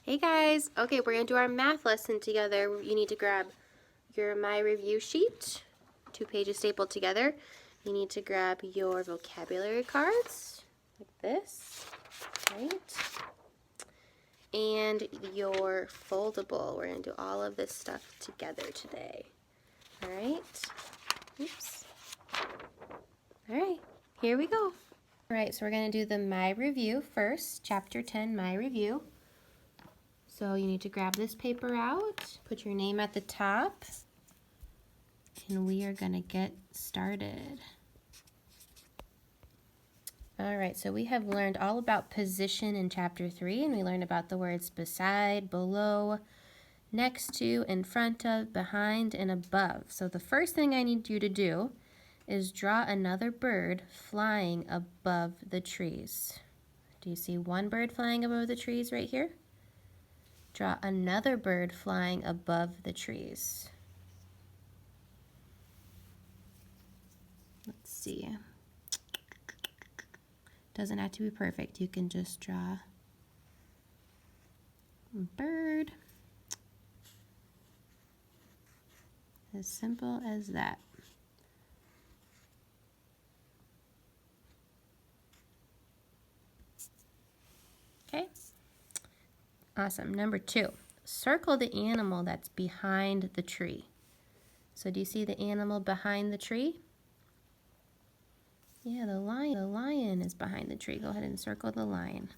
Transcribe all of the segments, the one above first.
Hey guys, okay, we're gonna do our math lesson together. You need to grab your My Review sheet, 2 pages stapled together. You need to grab your vocabulary cards, like this, right? And your foldable. We're gonna do all of this stuff together today. All right, oops. All right, here we go. All right, so we're gonna do the My Review first, Chapter 10, My Review. So you need to grab this paper out, put your name at the top, and we are gonna get started. All right, so we have learned all about position in chapter 3, and we learned about the words beside, below, next to, in front of, behind, and above. So the first thing I need you to do is draw another bird flying above the trees. Do you see one bird flying above the trees right here? Draw another bird flying above the trees. Let's see. Doesn't have to be perfect. You can just draw a bird. As simple as that. Okay? Awesome. Number 2. Circle the animal that's behind the tree. So do you see the animal behind the tree? Yeah, the lion. The lion is behind the tree. Go ahead and circle the lion.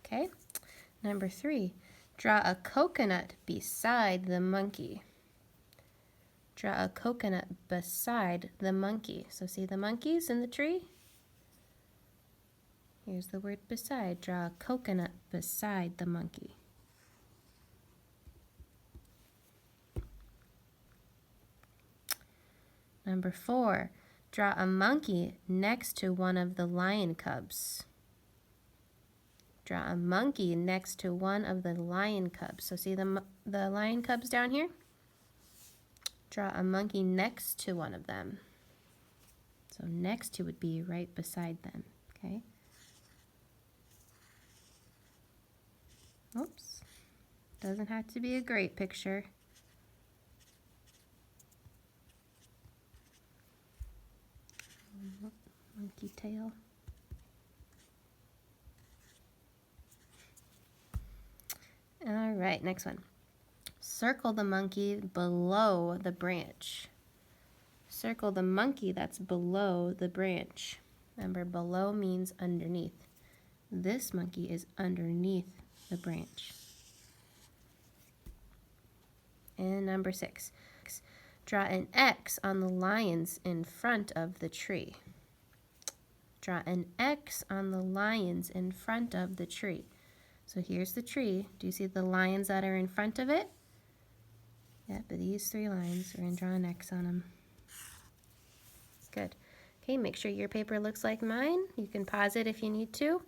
Okay? Number 3. Draw a coconut beside the monkey. Draw a coconut beside the monkey. So see the monkeys in the tree? Here's the word beside. Draw a coconut beside the monkey. Number 4, draw a monkey next to one of the lion cubs. Draw a monkey next to one of the lion cubs. So see the lion cubs down here? Draw a monkey next to one of them. So next to would be right beside them, okay? Oops, doesn't have to be a great picture. Monkey tail. All right, next one. Circle the monkey below the branch. Circle the monkey that's below the branch. Remember, below means underneath. This monkey is underneath the branch. And number 6, draw an X on the lions in front of the tree. Draw an X on the lions in front of the tree. So here's the tree. Do you see the lions that are in front of it? Yeah, but these 3 lines, we're going to draw an X on them. Good. Okay, make sure your paper looks like mine. You can pause it if you need to.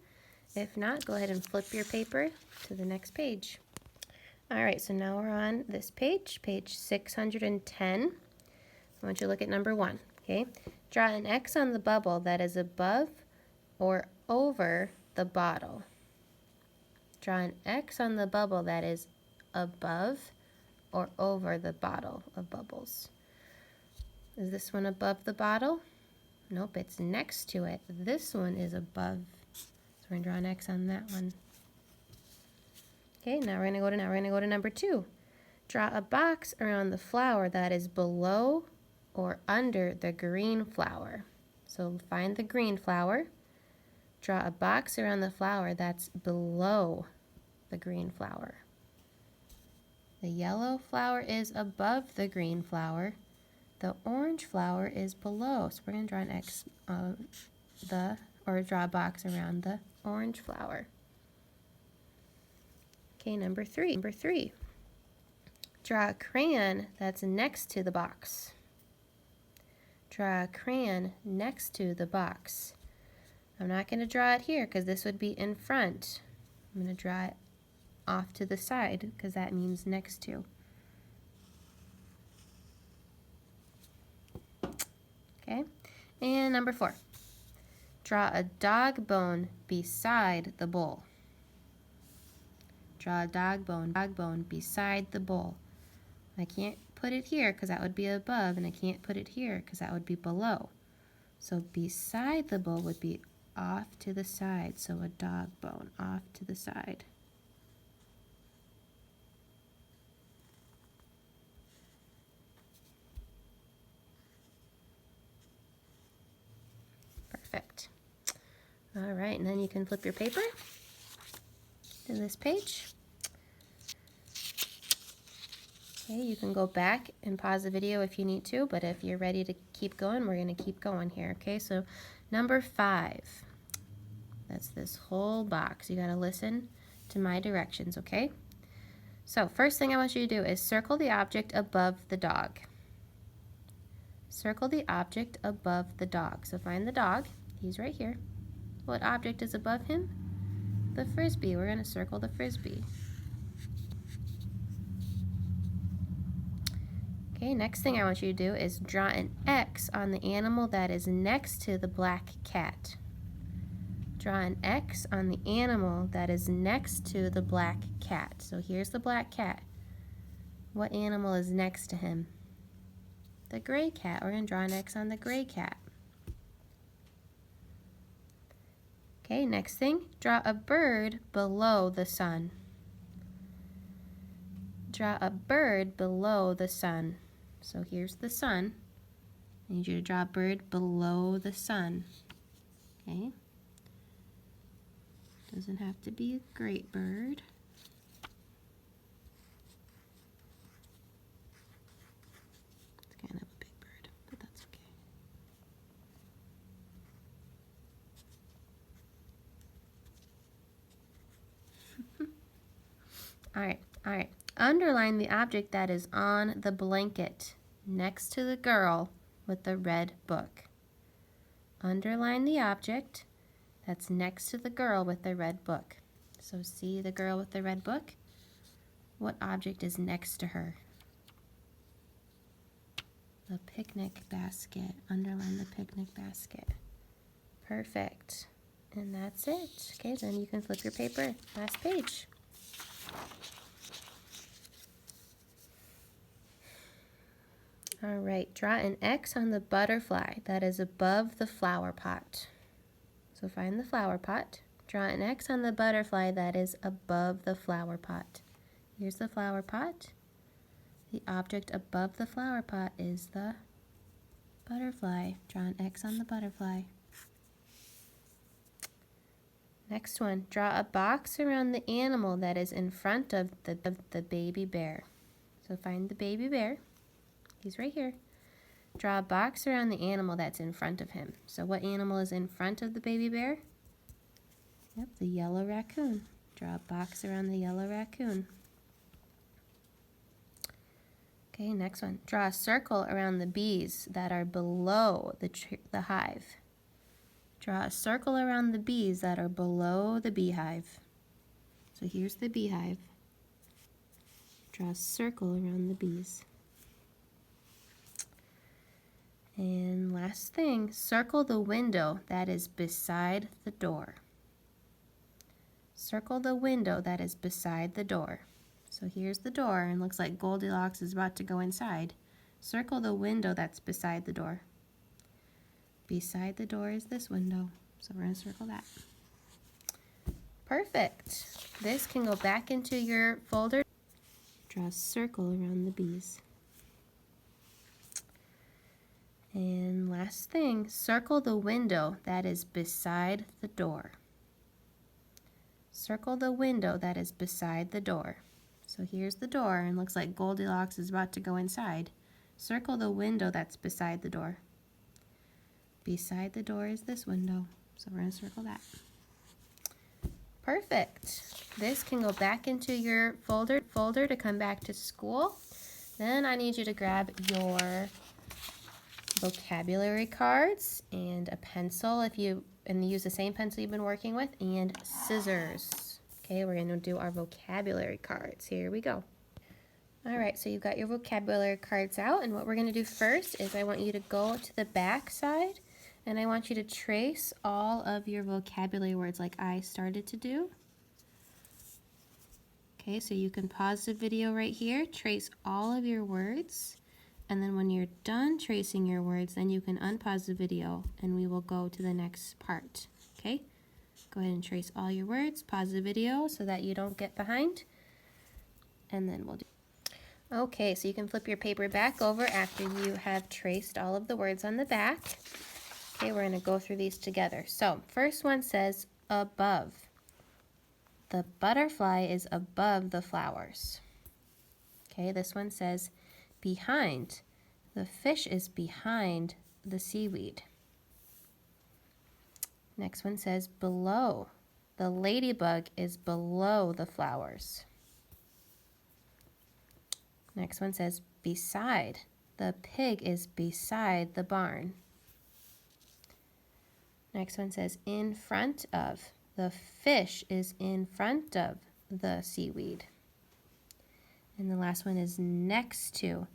If not, go ahead and flip your paper to the next page. All right, so now we're on this page, page 610. I want you to look at number 1, okay? Draw an X on the bubble that is above or over the bottle. Draw an X on the bubble that is above or over the bottle of bubbles. Is this one above the bottle? Nope, it's next to it. This one is above. So we're going to draw an X on that one. Okay, now we're going to go to number 2. Draw a box around the flower that is below or under the green flower. So find the green flower. Draw a box around the flower that's below the green flower. The yellow flower is above the green flower. The orange flower is below. So we're going to draw an X or draw a box around the orange flower. Okay, number 3. Draw a crayon that's next to the box. Draw a crayon next to the box. I'm not going to draw it here because this would be in front. I'm going to draw it off to the side because that means next to. Okay, and number 4. Draw a dog bone beside the bowl. Draw a dog bone beside the bowl. I can't put it here because that would be above, and I can't put it here because that would be below. So beside the bowl would be off to the side, so a dog bone off to the side. Perfect. All right, and then you can flip your paper to this page. Okay, you can go back and pause the video if you need to, but if you're ready to keep going, we're going to keep going here. Okay, so number 5. That's this whole box. You got to listen to my directions, okay? So first thing I want you to do is circle the object above the dog. Circle the object above the dog. So find the dog. He's right here. What object is above him? The frisbee. We're going to circle the frisbee. Okay, next thing I want you to do is draw an X on the animal that is next to the black cat. Draw an X on the animal that is next to the black cat. So here's the black cat. What animal is next to him? The gray cat. We're going to draw an X on the gray cat. Okay, next thing, draw a bird below the sun. Draw a bird below the sun. So here's the sun. I need you to draw a bird below the sun. Okay. Doesn't have to be a great bird. It's kind of a big bird, but that's okay. All right. Underline the object that is on the blanket next to the girl with the red book. Underline the object that's next to the girl with the red book. So see the girl with the red book? What object is next to her? The picnic basket. Underline the picnic basket. Perfect. And that's it. Okay, then you can flip your paper. Last page. All right, draw an X on the butterfly that is above the flower pot. So find the flower pot. Draw an X on the butterfly that is above the flower pot. Here's the flower pot. The object above the flower pot is the butterfly. Draw an X on the butterfly. Next one, draw a box around the animal that is in front of the baby bear. So find the baby bear. He's right here. Draw a box around the animal that's in front of him. So what animal is in front of the baby bear? Yep, the yellow raccoon. Draw a box around the yellow raccoon. Okay, next one. Draw a circle around the bees that are below the hive. Draw a circle around the bees that are below the beehive. So here's the beehive. Draw a circle around the bees. And last thing, circle the window that is beside the door. Circle the window that is beside the door. So here's the door, and looks like Goldilocks is about to go inside. Circle the window that's beside the door. Beside the door is this window, so we're going to circle that. Perfect. This can go back into your folder. Draw a circle around the bees. And last thing, circle the window that is beside the door. Circle the window that is beside the door. So here's the door, and looks like Goldilocks is about to go inside. Circle the window that's beside the door. Beside the door is this window, so we're going to circle that. Perfect. This can go back into your folder to come back to school. Then I need you to grab your vocabulary cards and a pencil and use the same pencil you've been working with, and scissors. Okay, we're going to do our vocabulary cards. Here we go. All right, so you've got your vocabulary cards out, and what we're going to do first is I want you to go to the back side And I want you to trace all of your vocabulary words like I started to do. Okay, so you can pause the video right here, trace all of your words, and then when you're done tracing your words, then you can unpause the video and we will go to the next part. Okay, go ahead and trace all your words, pause the video so that you don't get behind, and then we'll do. Okay, so you can flip your paper back over after you have traced all of the words on the back. Okay, we're going to go through these together. So, first one says above. The butterfly is above the flowers. Okay, this one says behind. The fish is behind the seaweed. Next one says below. The ladybug is below the flowers. Next one says beside. The pig is beside the barn. Next one says in front of. The fish is in front of the seaweed. And the last one is next to.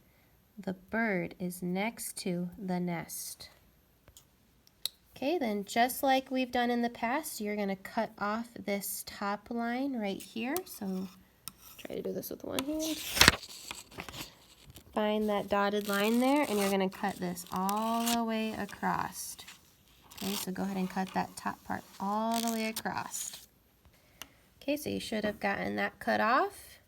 The bird is next to the nest. Okay, then just like we've done in the past, you're going to cut off this top line right here. So try to do this with one hand. Find that dotted line there, and you're going to cut this all the way across. Okay, so go ahead and cut that top part all the way across. Okay, so you should have gotten that cut off.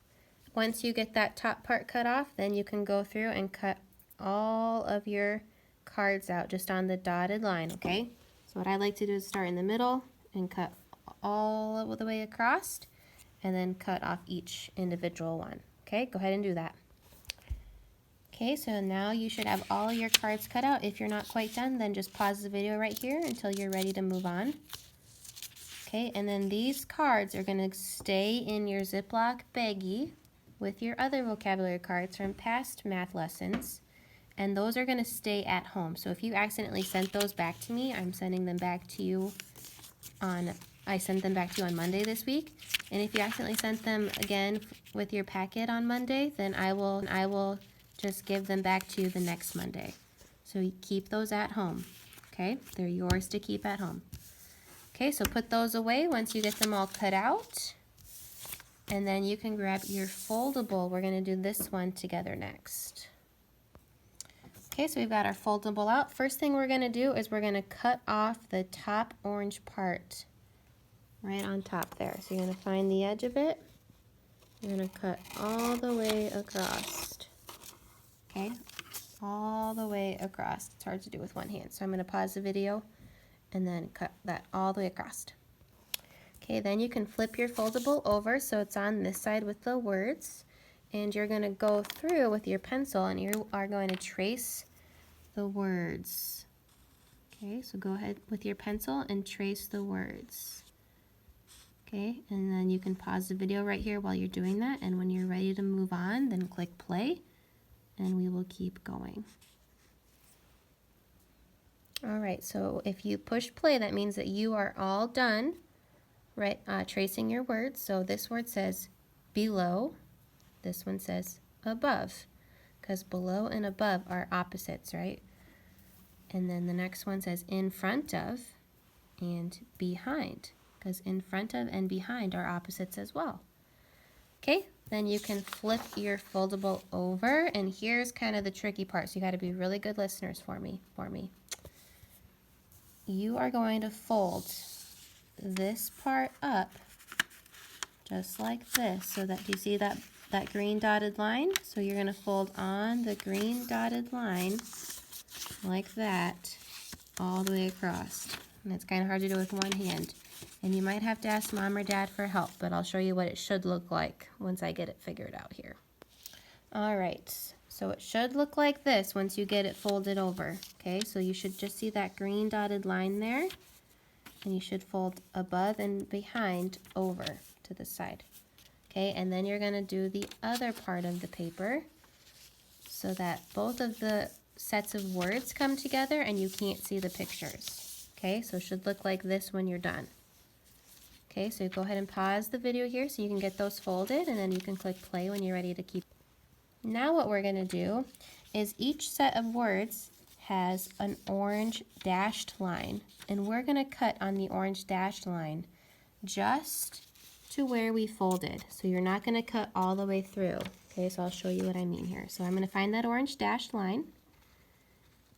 Once you get that top part cut off, then you can go through and cut all of your cards out just on the dotted line, okay? So what I like to do is start in the middle and cut all the way across, and then cut off each individual one. Okay, go ahead and do that. Okay, so now you should have all your cards cut out. If you're not quite done, then just pause the video right here until you're ready to move on. Okay, and then these cards are going to stay in your Ziploc baggie with your other vocabulary cards from past math lessons, and those are going to stay at home. So if you accidentally sent those back to me, I'm sending them back to you I sent them back to you on Monday this week, and if you accidentally sent them again with your packet on Monday, then I will just give them back to you the next Monday. So you keep those at home, okay? They're yours to keep at home. Okay, so put those away once you get them all cut out. And then you can grab your foldable. We're going to do this one together next. Okay, so we've got our foldable out. First thing we're going to do is we're going to cut off the top orange part right on top there. So you're going to find the edge of it. You're going to cut all the way across. Okay, all the way across. It's hard to do with one hand, so I'm going to pause the video and then cut that all the way across. Okay, then you can flip your foldable over so it's on this side with the words, and you're going to go through with your pencil and you are going to trace the words. Okay, so go ahead with your pencil and trace the words. Okay, and then you can pause the video right here while you're doing that, and when you're ready to move on, then click play. And we will keep going. All right, so if you push play, that means that you are all done, right? Tracing your words. So this word says below. This one says above, because below and above are opposites, right? And then the next one says in front of and behind, because in front of and behind are opposites as well. Okay, then you can flip your foldable over, and here's kind of the tricky part, so you got to be really good listeners for me. You are going to fold this part up just like this, so that you see that green dotted line? So you're going to fold on the green dotted line like that all the way across. And it's kind of hard to do with one hand. And you might have to ask Mom or Dad for help, but I'll show you what it should look like once I get it figured out here. All right, so it should look like this once you get it folded over. Okay, so you should just see that green dotted line there, and you should fold above and behind over to the side. Okay, and then you're going to do the other part of the paper so that both of the sets of words come together and you can't see the pictures. Okay, so it should look like this when you're done. Okay, so go ahead and pause the video here so you can get those folded, and then you can click play when you're ready to keep. Now what we're going to do is each set of words has an orange dashed line, and we're going to cut on the orange dashed line just to where we folded. So you're not going to cut all the way through. Okay, so I'll show you what I mean here. So I'm going to find that orange dashed line,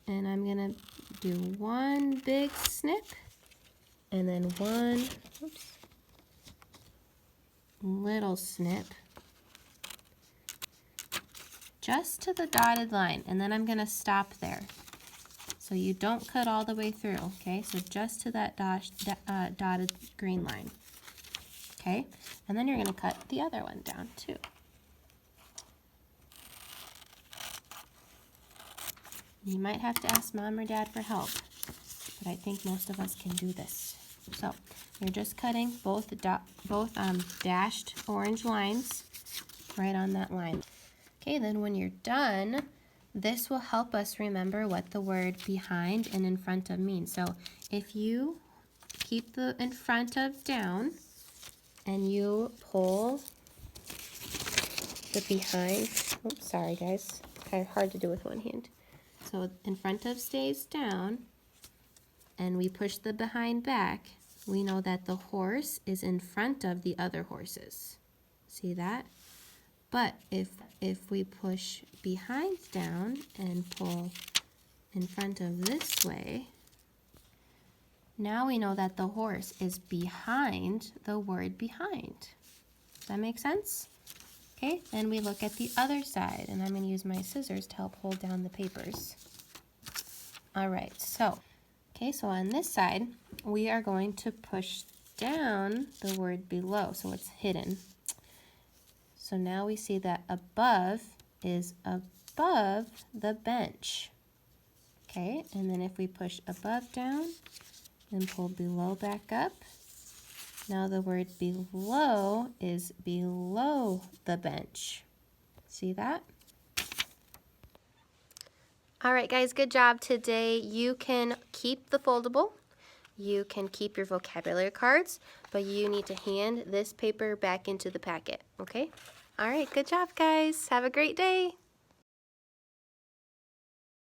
and I'm going to do one big snip, and then one little snip just to the dotted line, and then I'm going to stop there. So you don't cut all the way through, okay? So just to that dotted green line, okay? And then you're going to cut the other one down too. You might have to ask Mom or Dad for help, but I think most of us can do this. So you're just cutting both dashed orange lines right on that line. Okay, then when you're done, this will help us remember what the word behind and in front of means. So if you keep the in front of down and you pull the behind, oops, sorry guys, it's kind of hard to do with one hand. So in front of stays down and we push the behind back, we know that the horse is in front of the other horses. See that? But if we push behind down and pull in front of this way, now we know that the horse is behind the word behind. Does that make sense? Okay, then we look at the other side, and I'm going to use my scissors to help hold down the papers. All right, so on this side, we are going to push down the word below, so it's hidden. So now we see that above is above the bench. Okay, and then if we push above down and pull below back up, now the word below is below the bench. See that? All right, guys, good job today. You can keep the foldable. You can keep your vocabulary cards, but you need to hand this paper back into the packet, okay? All right, good job, guys. Have a great day.